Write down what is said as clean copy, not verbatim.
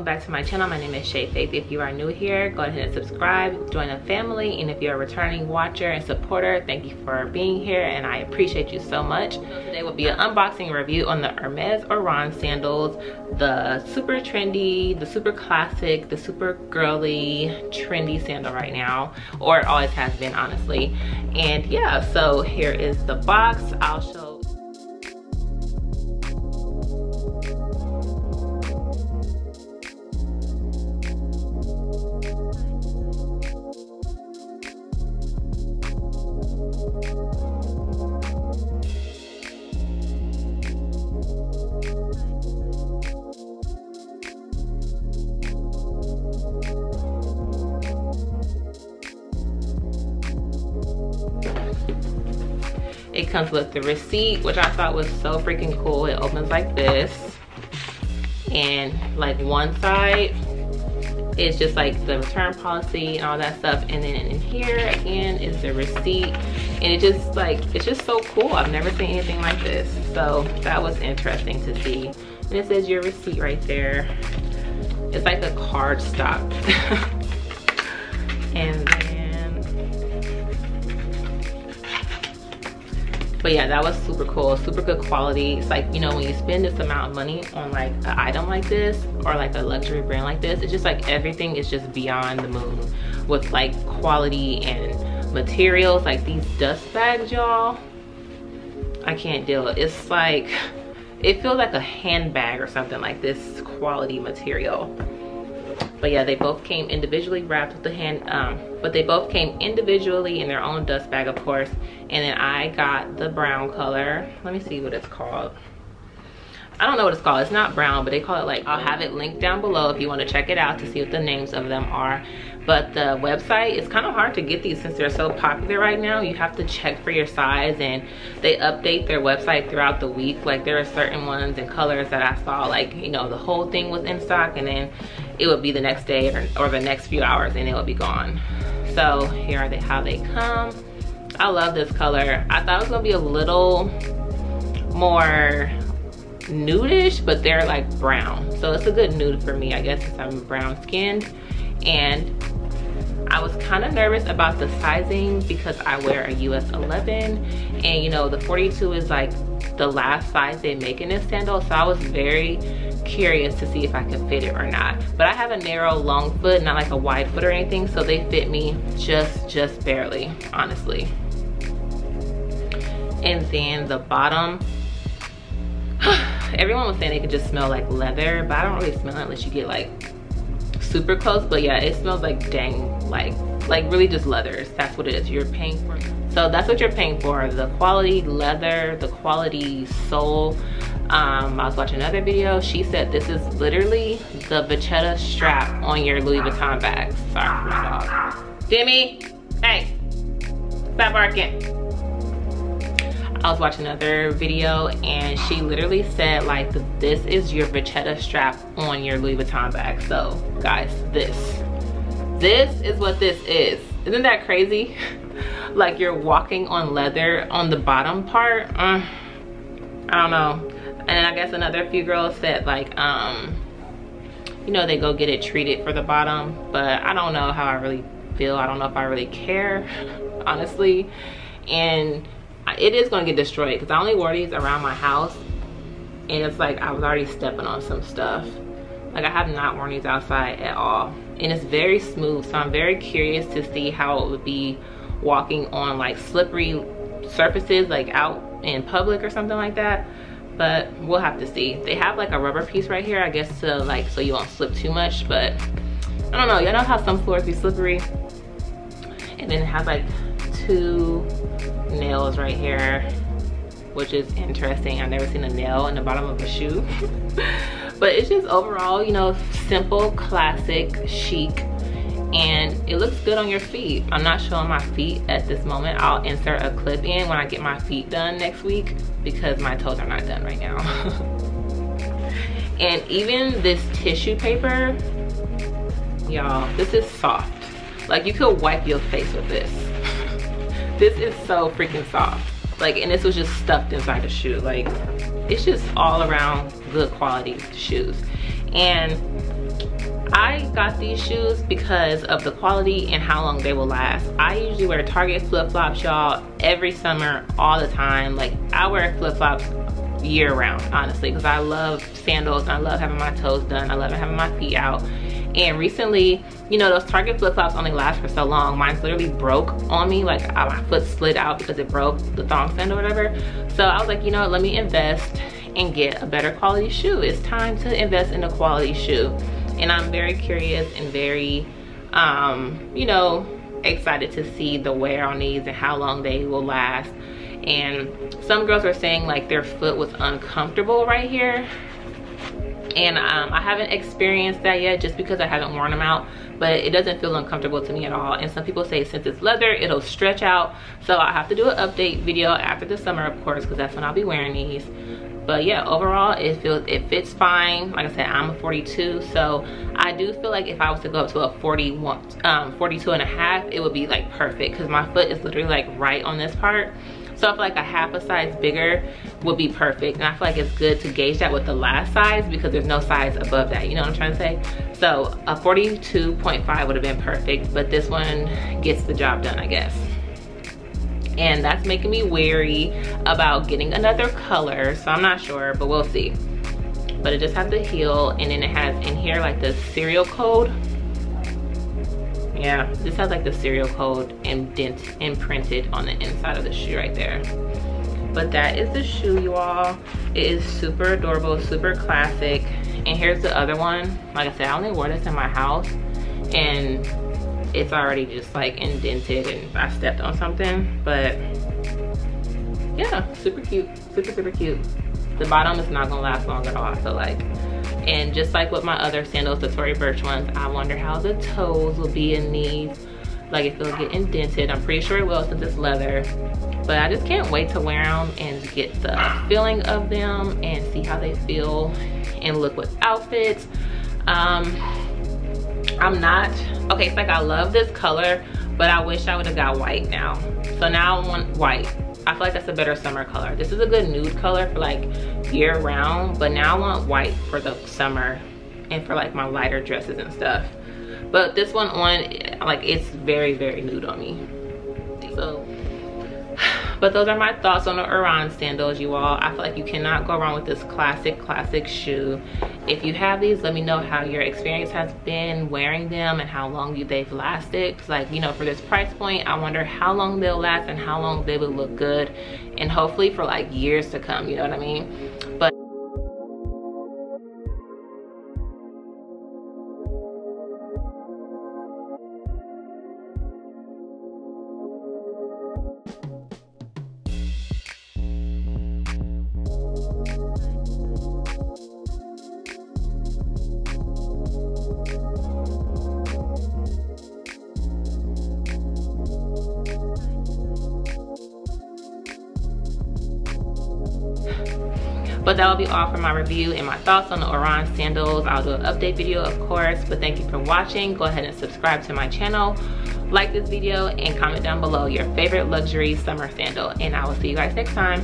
back to my channel. My name is Shay Faith. If you are new here, go ahead and subscribe, join the family, and if you're a returning watcher and supporter, thank you for being here and I appreciate you so much. So today will be an unboxing review on the Hermes Oran sandals, the super trendy, the super classic, the super girly, trendy sandal right now, or it always has been, honestly. And yeah, so here is the box. I'll show. It comes with the receipt, which I thought was so freaking cool. It opens like this, and like one side is just like the return policy and all that stuff, and then in here again is the receipt, and it just like, it's just so cool. I've never seen anything like this, so that was interesting to see. And it says your receipt right there. It's like a card stock. And but yeah, that was super cool, super good quality. It's like, you know, when you spend this amount of money on like an item like this or like a luxury brand like this, it's just like everything is just beyond the moon with like quality and materials. Like these dust bags, y'all, I can't deal. It's like, it feels like a handbag or something, like this quality material. But yeah, they both came individually wrapped with the hand, but they both came individually in their own dust bag, of course. And then I got the brown color. Let me see what it's called. I don't know what it's called. It's not brown, but they call it like, I'll have it linked down below if you want to check it out to see what the names of them are. But the website, it's kind of hard to get these since they're so popular right now. You have to check for your size, and they update their website throughout the week. Like there are certain ones and colors that I saw, like, you know, the whole thing was in stock, and then it would be the next day or the next few hours and it would be gone. So here are how they come. I love this color. I thought it was gonna be a little more nudish, but they're like brown, so it's a good nude for me, I guess, since I'm brown skinned. And I was kind of nervous about the sizing because I wear a US 11, and you know, the 42 is like the last size they make in this sandal, so I was very curious to see if I could fit it or not. But I have a narrow long foot, not like a wide foot or anything, so they fit me just barely, honestly. And then the bottom, everyone was saying they could just smell like leather, but I don't really smell it unless you get like super close. But yeah, it smells like dang, like really just leathers. That's what it is you're paying for. So that's what you're paying for, the quality leather, the quality sole. I was watching another video. She said this is literally the vachetta strap on your Louis Vuitton bags. Sorry for my dog. Demi, hey, stop barking. I was watching another video and she literally said like, this is your vachetta strap on your Louis Vuitton bag. So guys, this is what this is. Isn't that crazy? Like you're walking on leather on the bottom part. I don't know. And I guess another few girls said like, you know, they go get it treated for the bottom, but I don't know how I really feel. I don't know if I really care, honestly. And it is gonna get destroyed because I only wore these around my house, and it's like I was already stepping on some stuff. Like I have not worn these outside at all, and it's very smooth, so I'm very curious to see how it would be walking on like slippery surfaces, like out in public or something like that. But we'll have to see. They have like a rubber piece right here, I guess, to like, so you won't slip too much, but I don't know. Y'all know how some floors be slippery? And then it has like 2 nails right here, which is interesting. I've never seen a nail in the bottom of a shoe. But it's just overall, you know, simple, classic, chic, and it looks good on your feet. I'm not showing my feet at this moment. I'll insert a clip in when I get my feet done next week because my toes are not done right now. And even this tissue paper, y'all, this is soft. Like you could wipe your face with this. This is so freaking soft. Like, and this was just stuffed inside the shoe. Like, it's just all around good quality shoes. And I got these shoes because of the quality and how long they will last. I usually wear Target flip-flops, y'all, every summer, all the time. Like, I wear flip-flops year round, honestly, because I love sandals and I love having my toes done. I love having my feet out. And recently, you know, those Target flip-flops only last for so long. Mine's literally broke on me. Like, my foot slid out because it broke, the thong sandal or whatever. So I was like, you know what, let me invest and get a better quality shoe. It's time to invest in a quality shoe. And I'm very curious and very, you know, excited to see the wear on these and how long they will last. And some girls were saying like their foot was uncomfortable right here. And I haven't experienced that yet just because I haven't worn them out, but it doesn't feel uncomfortable to me at all. And some people say since it's leather, it'll stretch out. So I have to do an update video after the summer, of course, because that's when I'll be wearing these. But yeah, overall it fits fine. Like I said, I'm a 42, so I do feel like if I was to go up to a 41 42 and a half, it would be like perfect, because my foot is literally like right on this part. So I feel like a half a size bigger would be perfect. And I feel like it's good to gauge that with the last size because there's no size above that, you know what I'm trying to say? So a 42.5 would have been perfect, but this one gets the job done, I guess. And that's making me wary about getting another color, so I'm not sure, but we'll see. But it just has the heel, and then it has in here like the serial code. Yeah, this has like the serial code imprinted on the inside of the shoe right there. But that is the shoe, you all. It is super adorable, super classic. And here's the other one. Like I said, I only wore this in my house, and it's already just like indented and I stepped on something. But yeah, super cute, super cute. The bottom is not gonna last long at all, I feel like. And just like with my other sandals, the Tory Burch ones, I wonder how the toes will be in these. Like if it'll get indented. I'm pretty sure it will since it's leather. But I just can't wait to wear them and get the feeling of them and see how they feel and look with outfits. I'm not, okay, it's like I love this color, but I wish I would have got white now. So now I want white. I feel like that's a better summer color. This is a good nude color for like year round, but now I want white for the summer and for like my lighter dresses and stuff. But this one on, like, it's very nude on me. So, but those are my thoughts on the Oran sandals, you all. I feel like you cannot go wrong with this classic shoe. If you have these, let me know how your experience has been wearing them and how long they've lasted. Like, you know, for this price point, I wonder how long they'll last and how long they will look good, and hopefully for like years to come, you know what I mean? But that will be all for my review and my thoughts on the Oran sandals. I'll do an update video, of course, but thank you for watching. Go ahead and subscribe to my channel, like this video, and comment down below your favorite luxury summer sandal, and I will see you guys next time.